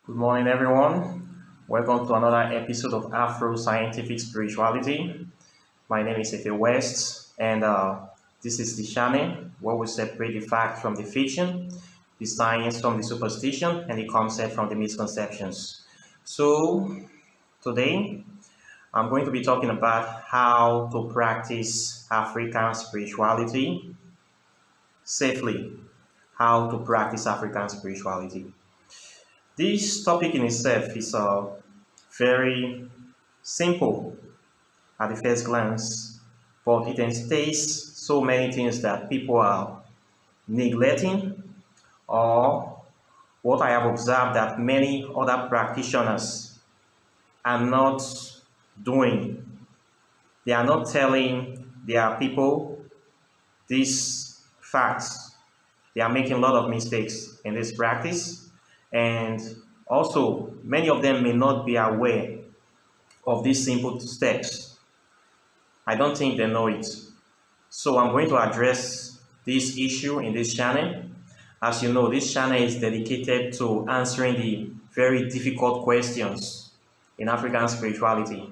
Good morning, everyone. Welcome to another episode of Afro Scientific Spirituality. My name is Efe West, and this is the channel where we separate the fact from the fiction, the science from the superstition, and the concept from the misconceptions. So, today I'm going to be talking about how to practice African spirituality safely. How to practice African spirituality. This topic in itself is very simple at the first glance, but it entails so many things that people are neglecting, or what I have observed that many other practitioners are not doing. They are not telling their people these facts. They are making a lot of mistakes in this practice. And also, many of them may not be aware of these simple steps. I don't think they know it. So I'm going to address this issue in this channel. As you know, this channel is dedicated to answering the very difficult questions in African spirituality.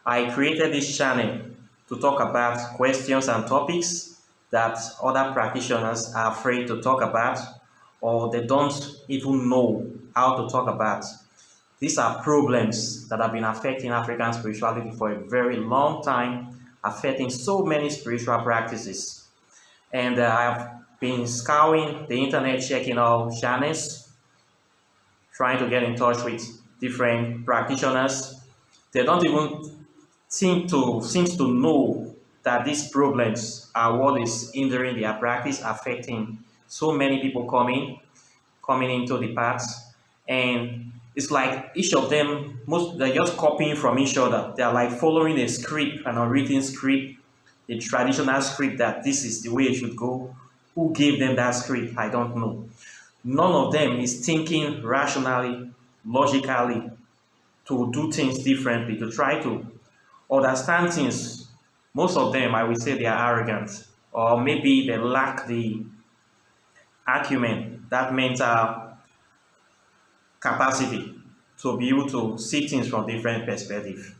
I created this channel to talk about questions and topics that other practitioners are afraid to talk about, or they don't even know how to talk about. These are problems that have been affecting African spirituality for a very long time, affecting so many spiritual practices. And I've been scouring the internet, checking out channels, trying to get in touch with different practitioners. They don't even seem to know that these problems are what is hindering their practice, affecting so many people coming into the paths. And it's like each of them, they're just copying from each other. They're like following a script, an unwritten script, a traditional script that this is the way it should go. Who gave them that script? I don't know. None of them is thinking rationally, logically, to do things differently, to try to understand things. Most of them, I would say, they are arrogant, or maybe they lack the acumen, that mental capacity to be able to see things from different perspectives.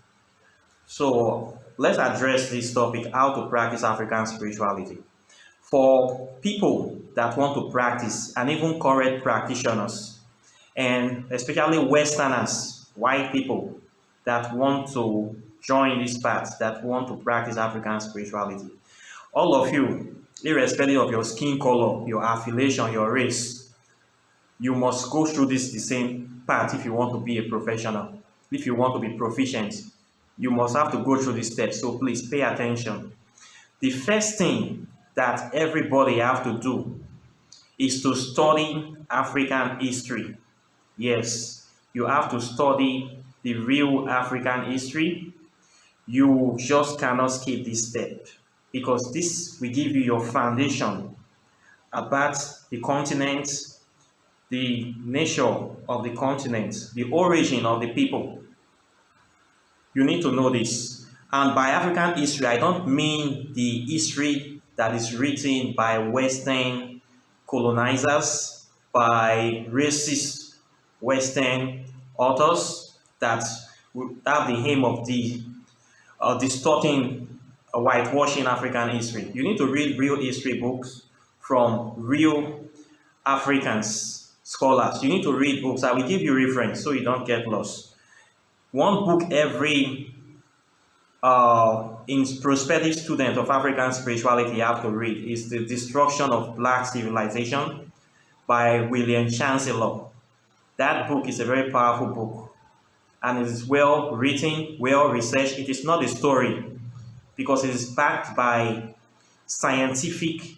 So let's address this topic, how to practice African spirituality. For people that want to practice, and even current practitioners, and especially Westerners, white people that want to join this path, that want to practice African spirituality, all of you, irrespective of your skin color, your affiliation, your race, you must go through the same path if you want to be a professional. If you want to be proficient, you must have to go through these steps. So please pay attention. The first thing that everybody have to do is to study African history. Yes, you have to study the real African history. You just cannot skip this step, because this will give you your foundation about the continent, the nature of the continent, the origin of the people. You need to know this. And by African history, I don't mean the history that is written by Western colonizers, by racist Western authors that have the aim of distorting whitewashing African history. You need to read real history books from real Africans, scholars. You need to read books. I will give you reference so you don't get lost. One book every prospective student of African spirituality you have to read is The Destruction of Black Civilization by William Chancellor. That book is a very powerful book, and it is well written, well researched. It is not a story, because it is backed by scientific,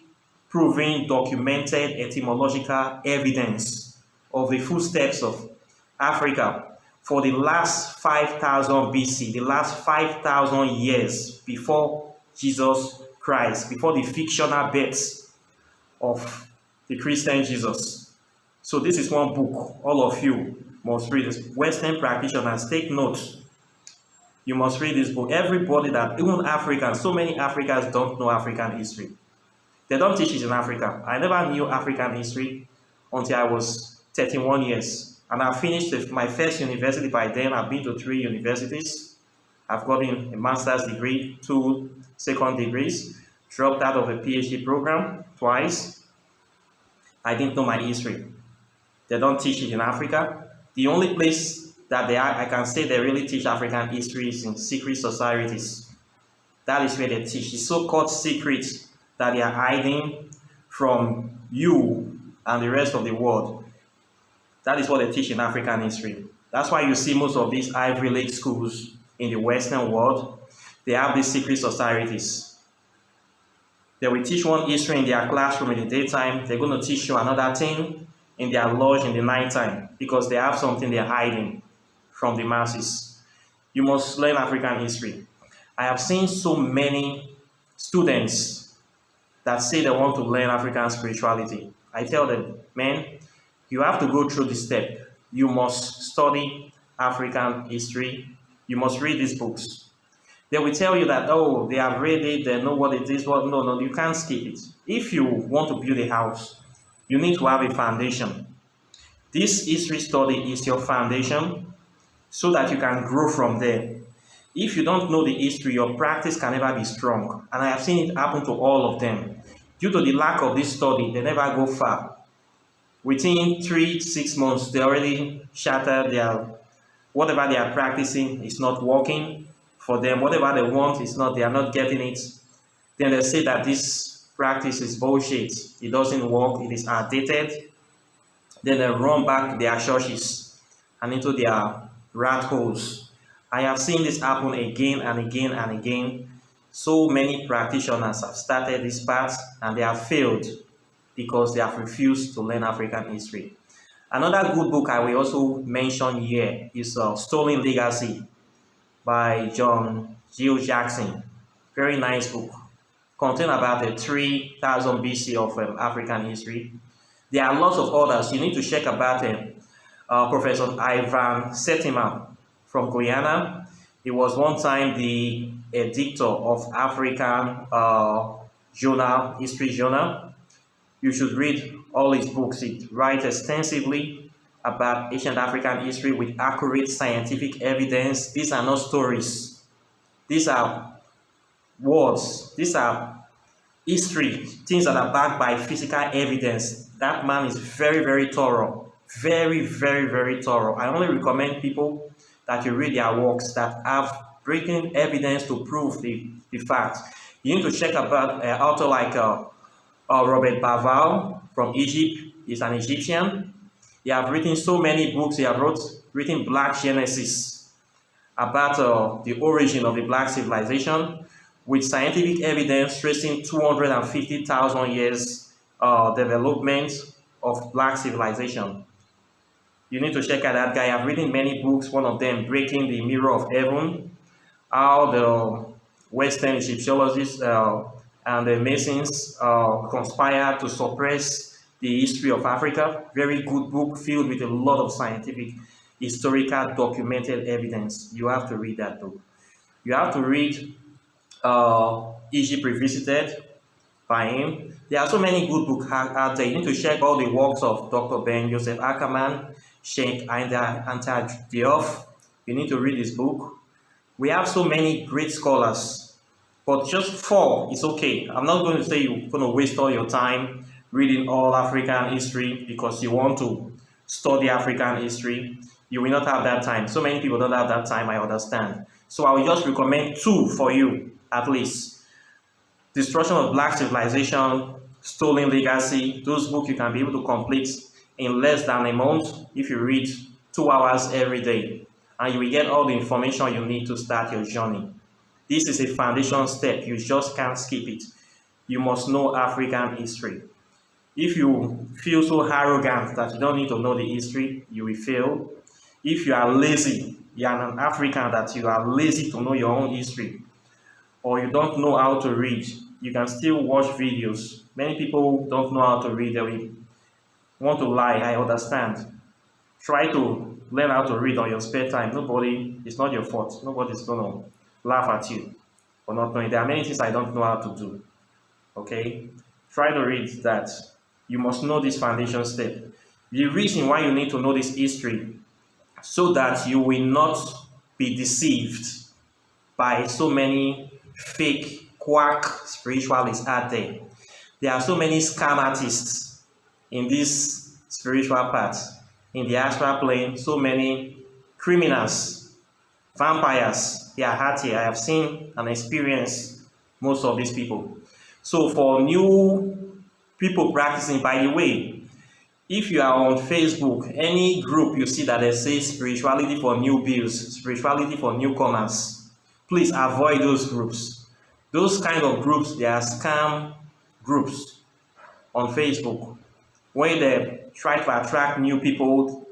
proven, documented etymological evidence of the footsteps of Africa for the last 5,000 BC, the last 5,000 years before Jesus Christ, before the fictional birth of the Christian Jesus. So this is one book all of you must read. This. Western practitioners, take notes. You must read this book. Everybody that, even Africans, so many Africans don't know African history. They don't teach it in Africa. I never knew African history until I was 31 years. And I finished my first university by then. I've been to 3 universities. I've gotten a master's degree, 2 second degrees, dropped out of a PhD program twice. I didn't know my history. They don't teach it in Africa. The only place that I can say they really teach African history is in secret societies. That is where they teach the so-called secrets that they are hiding from you and the rest of the world. That is what they teach in African history. That's why you see most of these Ivy League schools in the Western world, they have these secret societies. They will teach one history in their classroom in the daytime. They're going to teach you another thing in their lodge in the nighttime because they have something they're hiding from the masses. You must learn African history. I have seen so many students that say they want to learn African spirituality. I tell them, man, you have to go through this step. You must study African history. You must read these books. They will tell you that, oh, they have read it, they know what it is. Well, no, you can't skip it. If you want to build a house, you need to have a foundation. This history study is your foundation so that you can grow from there. If you don't know the history, your practice can never be strong. And I have seen it happen to all of them. Due to the lack of this study, they never go far. Within 3 to 6 months, they already shatter whatever they are practicing is not working for them. Whatever they want is not, they are not getting it. Then they say that this practice is bullshit. It doesn't work. It is outdated. Then they run back their churches and into their rat holes. I have seen this happen again and again and again. So many practitioners have started this path and they have failed because they have refused to learn African history. Another good book I will also mention here is Stolen Legacy by John Gill Jackson. Very nice book. Contain about the 3000 BC of African history. There are lots of others. You need to check about Professor Ivan Septima from Guyana. He was one time the editor of African journal, history journal. You should read all his books. He writes extensively about ancient African history with accurate scientific evidence. These are not stories. These are words. These are history, things that are backed by physical evidence. That man is very, very thorough. Very, very, very thorough. I only recommend people that you read their works that have breaking evidence to prove the fact. You need to check about an author like Robert Baval from Egypt. He's an Egyptian. He has written so many books. He has written Black Genesis about the origin of the Black civilization with scientific evidence tracing 250,000 years development of Black civilization. You need to check out that guy. I've written many books, one of them, Breaking the Mirror of Heaven, how the Western Egyptologists and the Masons conspire to suppress the history of Africa. Very good book filled with a lot of scientific, historical, documented evidence. You have to read that book. You have to read Egypt Revisited by him. There are so many good books out there. You need to check all the works of Dr. Ben Joseph Ackerman, Sheikh Interrelationship. You need to read this book. We have so many great scholars, but just 4 is okay. I'm not going to say you're going to waste all your time reading all African history because you want to study African history. You will not have that time. So many people don't have that time, I understand. So I will just recommend 2 for you, at least. Destruction of Black Civilization, Stolen Legacy. Those books you can be able to complete in less than a month if you read 2 hours every day. And you will get all the information you need to start your journey. This is a foundation step. You just can't skip it. You must know African history. If you feel so arrogant that you don't need to know the history, you will fail. If you are lazy, you are an African that you are lazy to know your own history, or you don't know how to read, you can still watch videos. Many people don't know how to read. They will want to lie. I understand. Try to learn how to read on your spare time. It's not your fault. Nobody's going to laugh at you for not knowing. There are many things I don't know how to do. Okay? Try to read that. You must know this foundation step. The reason why you need to know this history, so that you will not be deceived by so many fake quack spiritualists out there. There are so many scam artists in this spiritual path, in the astral plane, so many criminals, vampires. They are out here. I have seen and experienced most of these people. So for new people practicing, by the way, if you are on Facebook, any group you see that they say spirituality for newbies, spirituality for newcomers, please avoid those groups. Those kind of groups, they are scam groups on Facebook. When they try to attract new people,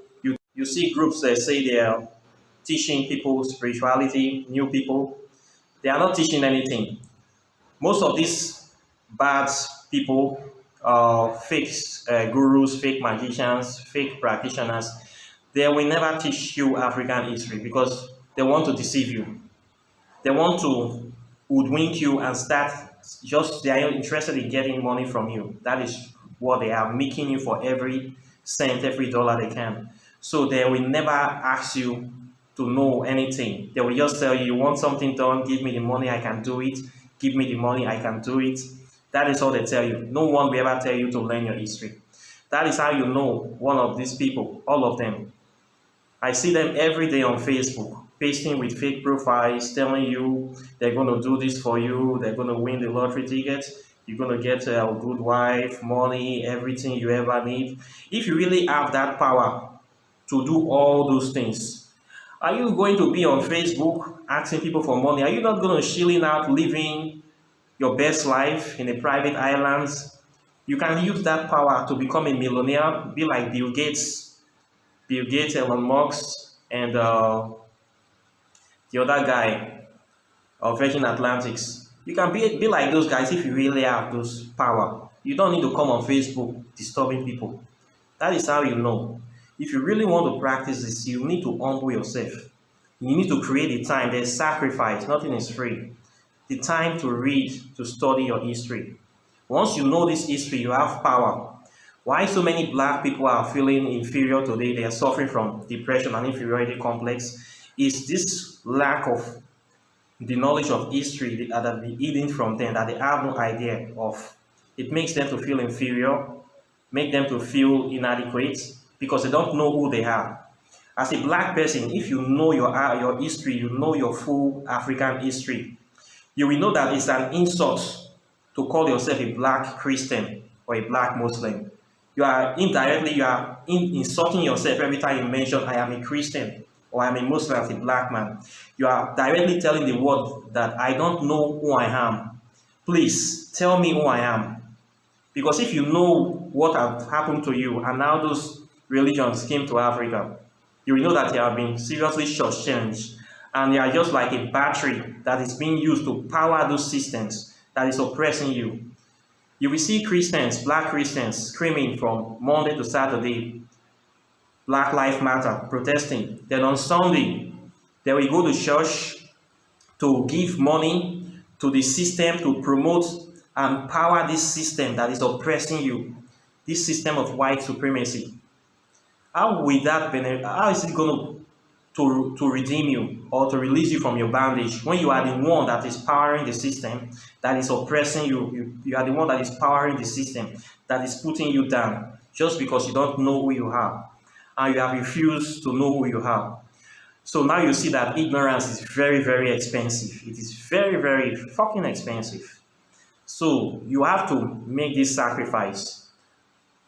you see groups that say they are teaching people spirituality, new people. They are not teaching anything. Most of these bad people, fake gurus, fake magicians, fake practitioners, they will never teach you African history because they want to deceive you. They want to hoodwink you and start they are interested in getting money from you. That is what they are making you for every cent, every dollar they can. So they will never ask you to know anything. They will just tell you, you want something done, give me the money, I can do it. Give me the money, I can do it. That is all they tell you. No one will ever tell you to learn your history. That is how you know one of these people, all of them. I see them every day on Facebook, pasting with fake profiles, telling you they're going to do this for you, they're going to win the lottery ticket, you're going to get a good wife, money, everything you ever need. If you really have that power to do all those things, are you going to be on Facebook asking people for money? Are you not going to chilling out, living your best life in a private island? You can use that power to become a millionaire, be like Bill Gates, Elon Musk, and the other guy of Virgin Atlantics. You can be like those guys if you really have those power. You don't need to come on Facebook disturbing people. That is how you know. If you really want to practice this, you need to humble yourself. You need to create the time. There's sacrifice. Nothing is free. The time to read, to study your history. Once you know this history, you have power. Why so many black people are feeling inferior today, they are suffering from depression and inferiority complex, is this lack of the knowledge of history that have been hidden from them, that they have no idea of. It makes them to feel inferior, make them to feel inadequate, because they don't know who they are. As a black person, if you know your history, you know your full African history, you will know that it's an insult to call yourself a black Christian or a black Muslim. You are insulting yourself every time you mention, I am a Christian or I am a Muslim as a black man. You are directly telling the world that I don't know who I am. Please tell me who I am. Because if you know what has happened to you and now those religions came to Africa, you will know that they have been seriously shortchanged, and they are just like a battery that is being used to power those systems that is oppressing you. You will see Christians, black Christians, screaming from Monday to Saturday, Black Lives Matter, protesting. Then on Sunday, they will go to church to give money to the system to promote and power this system that is oppressing you, this system of white supremacy. How will that benefit? How is it going to redeem you or to release you from your bondage when you are the one that is powering the system that is oppressing you? You are the one that is powering the system that is putting you down just because you don't know who you are and you have refused to know who you are. So now you see that ignorance is very, very expensive. It is very, very fucking expensive. So you have to make this sacrifice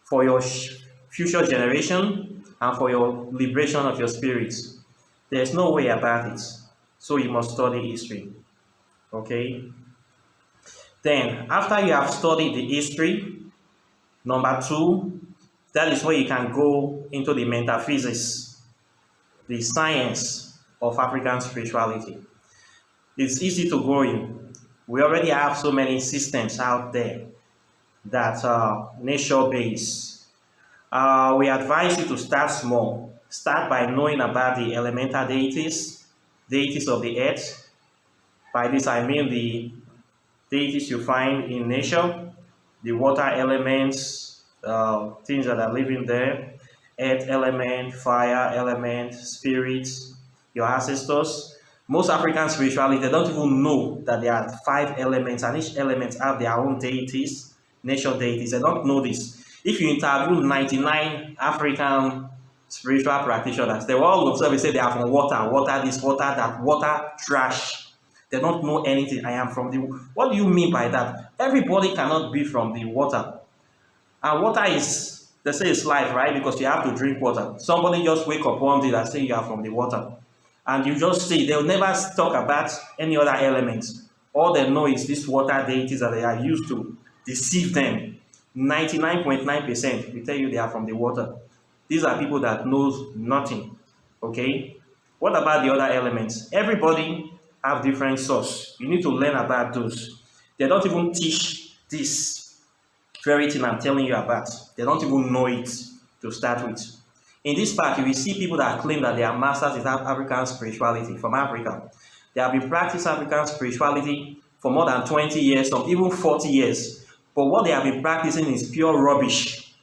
for your future generation and for your liberation of your spirit. There's no way about it. So you must study history. Okay? Then, after you have studied the history, number 2, that is where you can go into the metaphysics, the science of African spirituality. It's easy to go in. We already have so many systems out there that are nature-based. We advise you to start small. Start by knowing about the elemental deities of the earth. By this I mean the deities you find in nature, the water elements, things that are living there. earth element, fire element, spirit, your ancestors. Most African spirituality, they don't even know that there are 5 elements, and each element have their own deities, nature deities. They don't know this. If you interview 99 African spiritual practitioners, they will all observe and say they are from water, water this, water that, water trash. They don't know anything. I am from the... What do you mean by that? Everybody cannot be from the water. And water is, they say it's life, right? Because you have to drink water. Somebody just wake up one day and say you are from the water. And you just see, they'll never talk about any other elements. All they know is this water deities that they are used to deceive them. 99.9% will tell you they are from the water. These are people that knows nothing. Okay? What about the other elements? Everybody have different source. You need to learn about those. They don't even teach this very thing I'm telling you about. They don't even know it to start with. In this part, you will see people that claim that they are masters in African spirituality from Africa. They have been practicing African spirituality for more than 20 years, some even 40 years. But what they have been practicing is pure rubbish.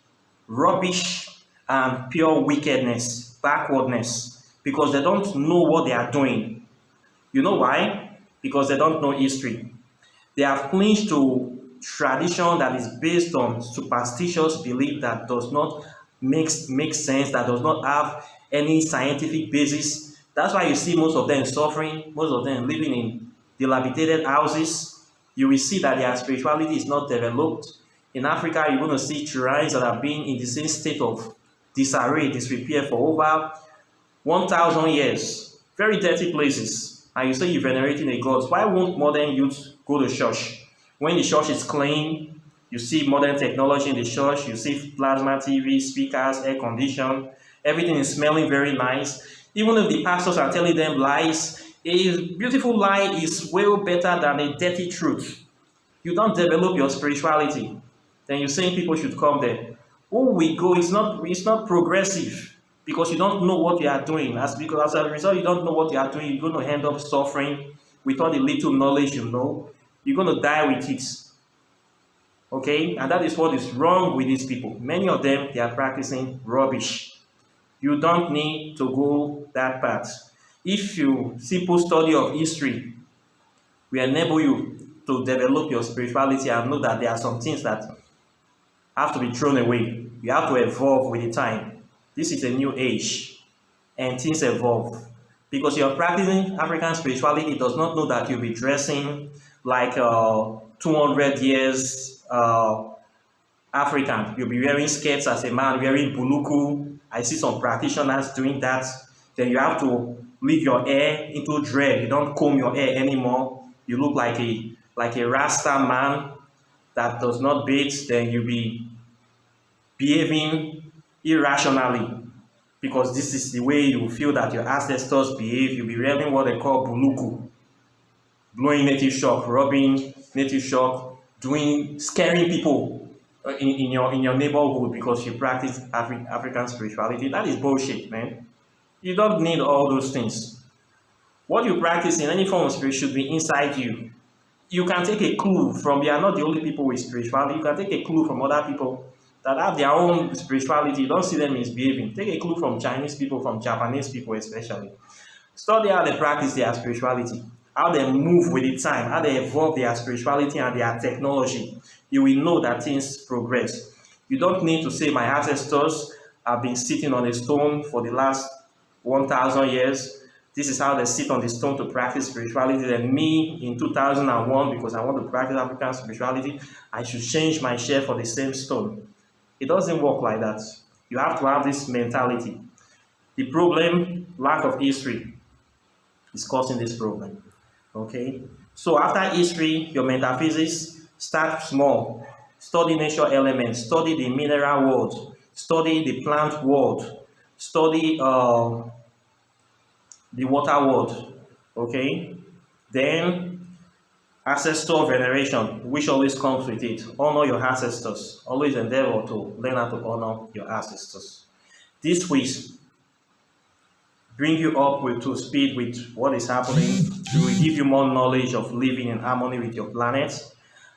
Rubbish and pure wickedness, backwardness, because they don't know what they are doing. You know why? Because they don't know history. They have clinged to tradition that is based on superstitious belief that does not make sense, that does not have any scientific basis. That's why you see most of them suffering, most of them living in dilapidated houses. You will see that their spirituality is not developed. In Africa, you're going to see shrines that have been in the same state of disarray, disrepair for over 1,000 years. Very dirty places. And you say you're venerating a god. Why won't modern youth go to church? When the church is clean, you see modern technology in the church, you see plasma TV, speakers, air condition, everything is smelling very nice. Even if the pastors are telling them lies, a beautiful lie is well better than a dirty truth. You don't develop your spirituality, then you're saying people should come there. Who we go, it's not progressive. Because you don't know what you are doing. Because as a result, you don't know what you are doing, you're going to end up suffering with all the little knowledge you know. You're going to die with it. Okay? And that is what is wrong with these people. Many of them, they are practicing rubbish. You don't need to go that path. If you simple study of history will enable you to develop your spirituality and know that there are some things that have to be thrown away. You have to evolve with the time. This is a new age, and things evolve. Because you're practicing African spirituality, it does not know that you'll be dressing like 200 years African. You'll be wearing skirts as a man, wearing buluku. I see some practitioners doing that. Then you have to leave your hair into dread. You don't comb your hair anymore. You look like a Rasta man that does not bathe. Then you'll be behaving irrationally, because this is the way you feel that your ancestors behave. You'll be wearing what they call buluku, blowing native shock, rubbing native shock, scaring people in your neighborhood because you practice African spirituality. That is bullshit, man. You don't need all those things. What you practice in any form of spirit should be inside you. You can take a clue from, you are not the only people with spirituality. You can take a clue from other people that have their own spirituality. You don't see them misbehaving. Take a clue from Chinese people, from Japanese people especially. Study how they practice their spirituality, how they move with the time, how they evolve their spirituality and their technology. You will know that things progress. You don't need to say, my ancestors have been sitting on a stone for the last 1,000 years. This is how they sit on the stone to practice spirituality. Then me in 2001, because I want to practice African spirituality, I should change my share for the same stone. It doesn't work like that. You have to have this mentality. The problem, lack of history, is causing this problem. Okay? So after history, your metaphysics, start small. Study nature elements, study the mineral world, study the plant world, study the water world. Okay? Then ancestor veneration, which always comes with it. Honor your ancestors. Always endeavor to learn how to honor your ancestors. This will bring you up to speed with what is happening. It will give you more knowledge of living in harmony with your planet.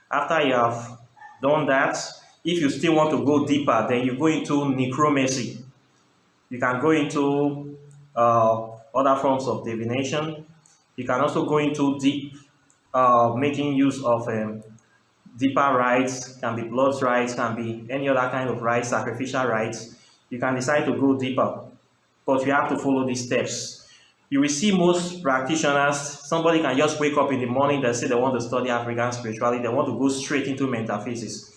After you have done that, if you still want to go deeper, then you go into necromancy. You can go into other forms of divination. You can also go into deep, making use of deeper rites, can be blood rites, can be any other kind of rites, sacrificial rites. You can decide to go deeper, but you have to follow these steps. You will see most practitioners, somebody can just wake up in the morning, they say they want to study African spirituality, they want to go straight into metaphysics.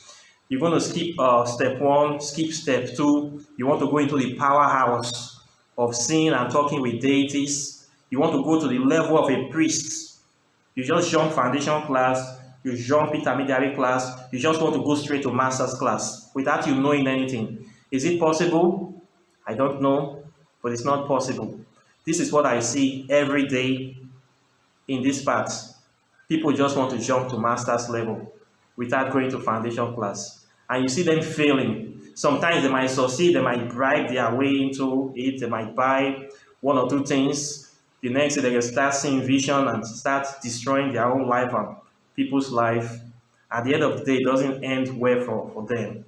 You're going to skip step 1, skip step 2, you want to go into the powerhouse of seeing and talking with deities, you want to go to the level of a priest. You just jump foundation class, you jump intermediary class, you just want to go straight to master's class without you knowing anything. Is it possible? I don't know, but it's not possible. This is what I see every day in this part. People just want to jump to master's level without going to foundation class. And you see them failing. Sometimes they might succeed, they might bribe their way into it, they might buy 1 or 2 things. The next day they can start seeing vision and start destroying their own life and people's life. At the end of the day, it doesn't end well for them.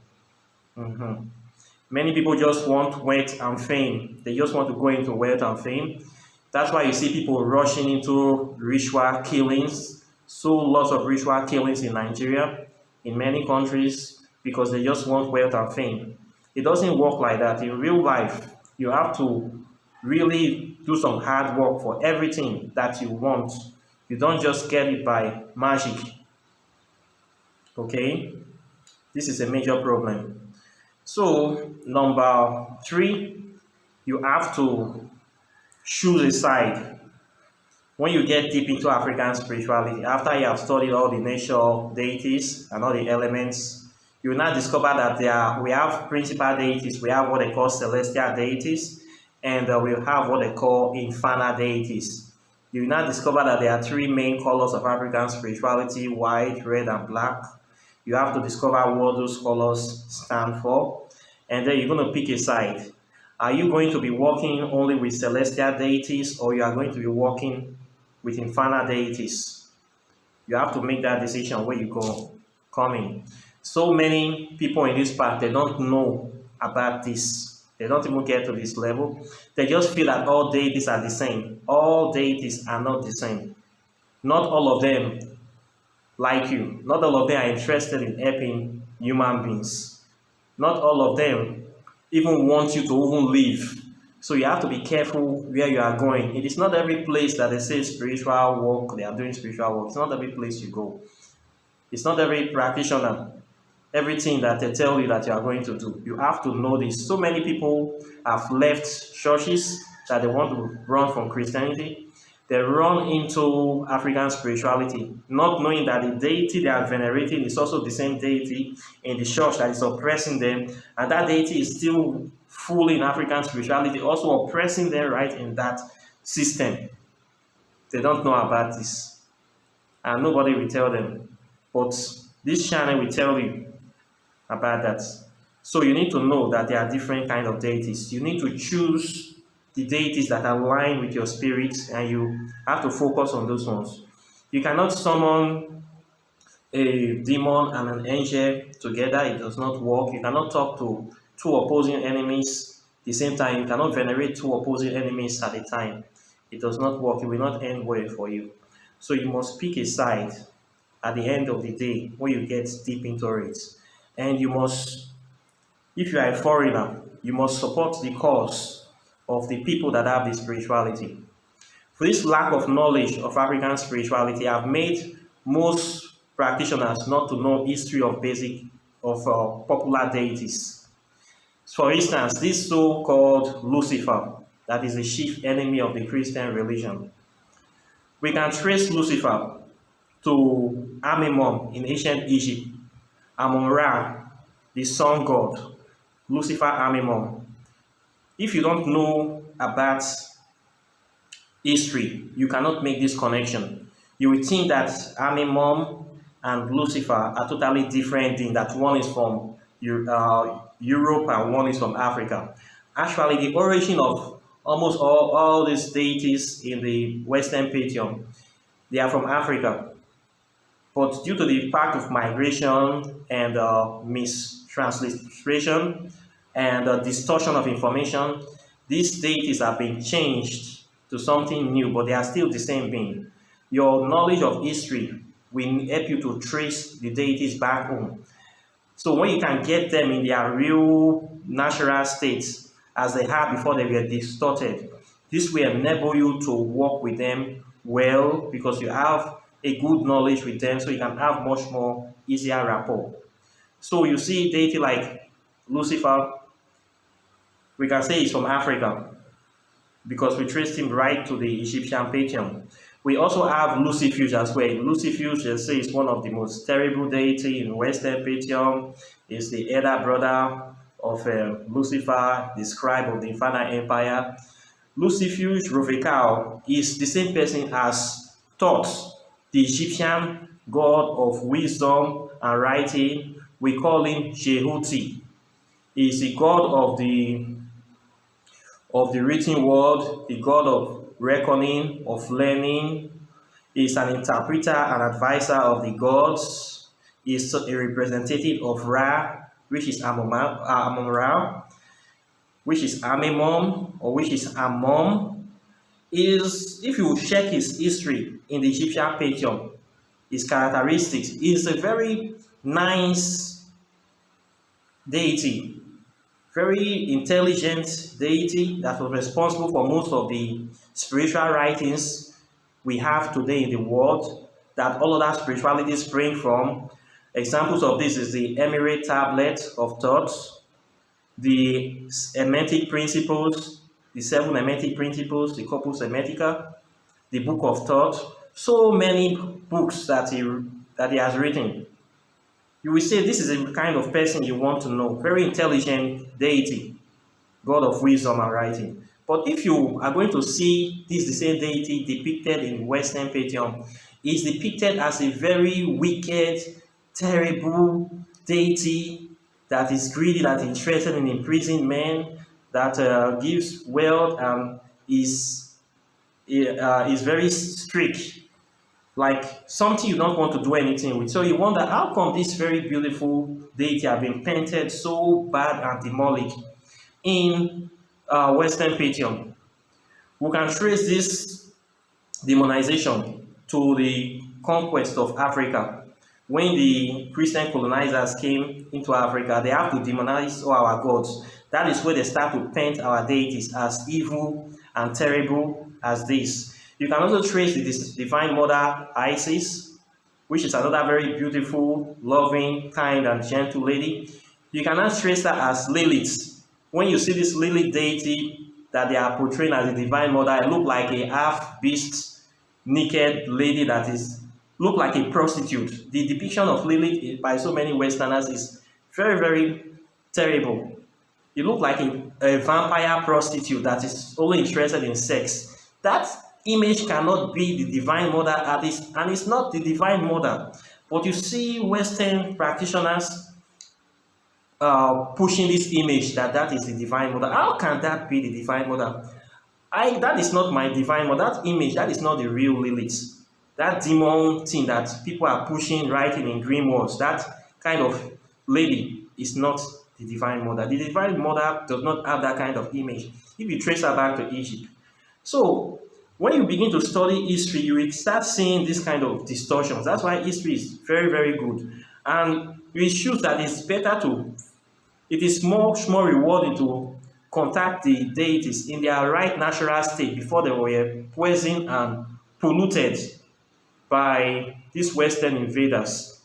Many people just want wealth and fame. They just want to go into wealth and fame. That's why you see people rushing into ritual killings. So lots of ritual killings in Nigeria, in many countries, because they just want wealth and fame. It doesn't work like that. In real life, you have to really do some hard work for everything that you want. You don't just get it by magic. Okay? This is a major problem. So, number 3, you have to choose a side. When you get deep into African spirituality, after you have studied all the nature deities and all the elements, you will now discover that we have principal deities, we have what they call celestial deities, and we have what they call infernal deities. You will now discover that there are 3 main colors of African spirituality: white, red, and black. You have to discover what those colors stand for, and then you're going to pick a side. Are you going to be working only with celestial deities, or you are going to be working with infernal deities? You have to make that decision where you go coming. So many people in this part, they don't know about this. They don't even get to this level. They just feel that all deities are the same. All deities are not the same. Not all of them like you. Not all of them are interested in helping human beings. Not all of them even want you to even live. So you have to be careful where you are going. It is not every place that they say spiritual work, they are doing spiritual work. It's not every place you go. It's not every practitioner, everything that they tell you that you are going to do. You have to know this. So many people have left churches that they want to run from Christianity. They run into African spirituality, not knowing that the deity they are venerating is also the same deity in the church that is oppressing them. And that deity is still fully in African spirituality, also oppressing them right in that system. They don't know about this. And nobody will tell them. But this channel will tell you about that. So you need to know that there are different kinds of deities. You need to choose the deities that align with your spirit, and you have to focus on those ones. You cannot summon a demon and an angel together. It does not work. You cannot talk to 2 opposing enemies at the same time. You cannot venerate 2 opposing enemies at a time. It does not work. It will not end well for you. So you must pick a side at the end of the day when you get deep into it. And you must, if you are a foreigner, you must support the cause of the people that have this spirituality. For this lack of knowledge of African spirituality have made most practitioners not to know history of popular deities. For instance, this so-called Lucifer, that is the chief enemy of the Christian religion. We can trace Lucifer to Amimon in ancient Egypt, Amon-Ra, the sun god, Lucifer Amimon. If you don't know about history, you cannot make this connection. You will think that Amimon and Lucifer are totally different, in that one is from Europe and one is from Africa. Actually, the origin of almost all these deities in the Western pantheon, they are from Africa. But due to the fact of migration and mistranslation and distortion of information, these deities have been changed to something new, but they are still the same being. Your knowledge of history will help you to trace the deities back home. So when you can get them in their real natural states as they are before they were distorted, this will enable you to work with them well because you have a good knowledge with them, so you can have much more easier rapport. So you see deity like Lucifer, we can say he's from Africa because we traced him right to the Egyptian pantheon. We also have Lucifuge as well. Lucifuge, they say, is one of the most terrible deity in Western pantheon. Is the elder brother of Lucifer, the scribe of the Infernal Empire. Lucifuge Rovecao is the same person as Thoth, the Egyptian god of wisdom and writing. We call him Jehuti. He is the god of the written word, the god of reckoning, of learning. He is an interpreter and advisor of the gods. He is a representative of Ra, which is Amon-Ra, which is Amemon, or which is Amon. If you check his history in the Egyptian pantheon, his characteristics, he is a very nice deity, very intelligent deity that was responsible for most of the spiritual writings we have today in the world, that all of that spirituality spring from. Examples of this is the Emirate Tablet of Thoughts, the Hermetic Principles, the 7 Hermetic Principles, the Corpus Hermetica, the Book of Thought. So many books that he has written. You will say this is the kind of person you want to know. Very intelligent deity, god of wisdom and writing. But if you are going to see this the same deity depicted in Western pantheon, is depicted as a very wicked, terrible deity that is greedy, that is interested in imprisoning men, that gives wealth and is very strict, like something you don't want to do anything with. So you wonder, how come this very beautiful deity have been painted so bad and demonic in Western pantheon? We can trace this demonization to the conquest of Africa. When the Christian colonizers came into Africa, they have to demonize all our gods. That is where they start to paint our deities as evil and terrible as this. You can also trace the Divine Mother Isis, which is another very beautiful, loving, kind, and gentle lady. You cannot trace her as Lilith. When you see this Lilith deity that they are portraying as a Divine Mother, it looks like a half-beast, naked lady that is look like a prostitute. The depiction of Lilith by so many Westerners is very, very terrible. You look like a vampire prostitute that is only interested in sex. That image cannot be the Divine Mother artist, and it's not the Divine Mother. But you see Western practitioners pushing this image that is the Divine Mother. How can that be the Divine Mother? That is not my Divine Mother. That image, that is not the real Lilith. That demon thing that people are pushing, writing in grimoires, that kind of lady is not the Divine Mother. The Divine Mother does not have that kind of image if you trace her back to Egypt. So when you begin to study history, you will start seeing this kind of distortions. That's why history is very, very good. And it shows that it is much more rewarding to contact the deities in their right natural state before they were poisoned and polluted by these Western invaders.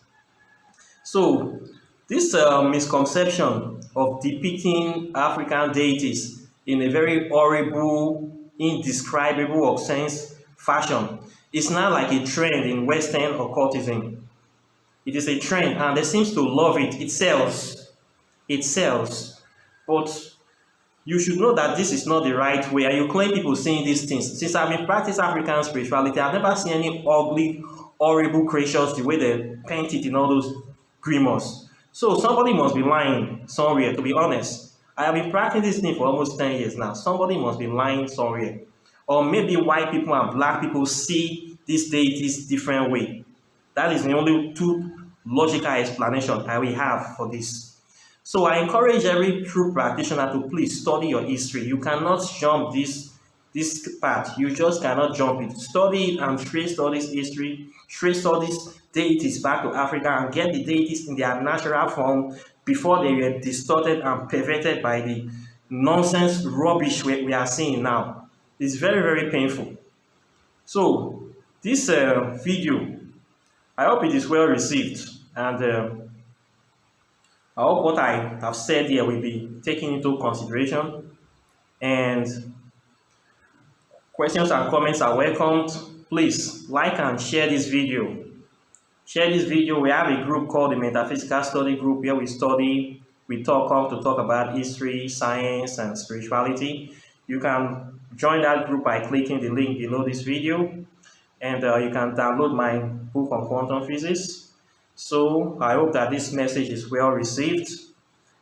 So this misconception of depicting African deities in a very horrible, indescribable, obscene fashion is now like a trend in Western occultism. It is a trend and they seem to love it. It sells. It sells. But you should know that this is not the right way, and you claim people seeing these things. Since I've been practicing African spirituality, I've never seen any ugly, horrible creatures the way they paint it in all those grimoires. So somebody must be lying somewhere, to be honest. I have been practicing this thing for almost 10 years now. Somebody must be lying somewhere. Or maybe white people and black people see these deities different way. That is the only two logical explanation I will have for this. So I encourage every true practitioner to please study your history. You cannot jump this part. You just cannot jump it. Study it and trace all this history, trace all these deities back to Africa and get the deities in their natural form before they were distorted and perverted by the nonsense rubbish we are seeing now. It's very, very painful. So this video, I hope it is well received, and I hope what I have said here will be taken into consideration, and questions and comments are welcomed. Please like and share this video. Share this video. We have a group called the Metaphysical Study Group where we study, we come to talk about history, science, and spirituality. You can join that group by clicking the link below this video, and you can download my book on quantum physics. So I hope that this message is well received,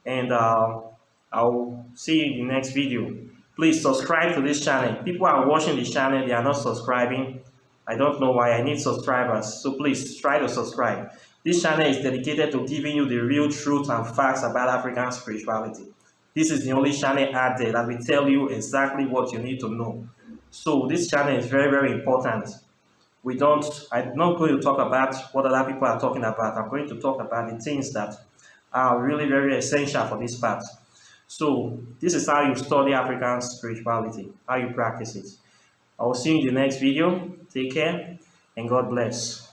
and I'll see you in the next video. Please subscribe to this channel. People are watching this channel, they are not subscribing. I don't know why. I need subscribers, so please try to subscribe. This channel is dedicated to giving you the real truth and facts about African spirituality. This is the only channel out there that will tell you exactly what you need to know. So this channel is very, very important. I'm not going to talk about what other people are talking about. I'm going to talk about the things that are really very essential for this part. So this is how you study African spirituality, how you practice it. I will see you in the next video. Take care and God bless.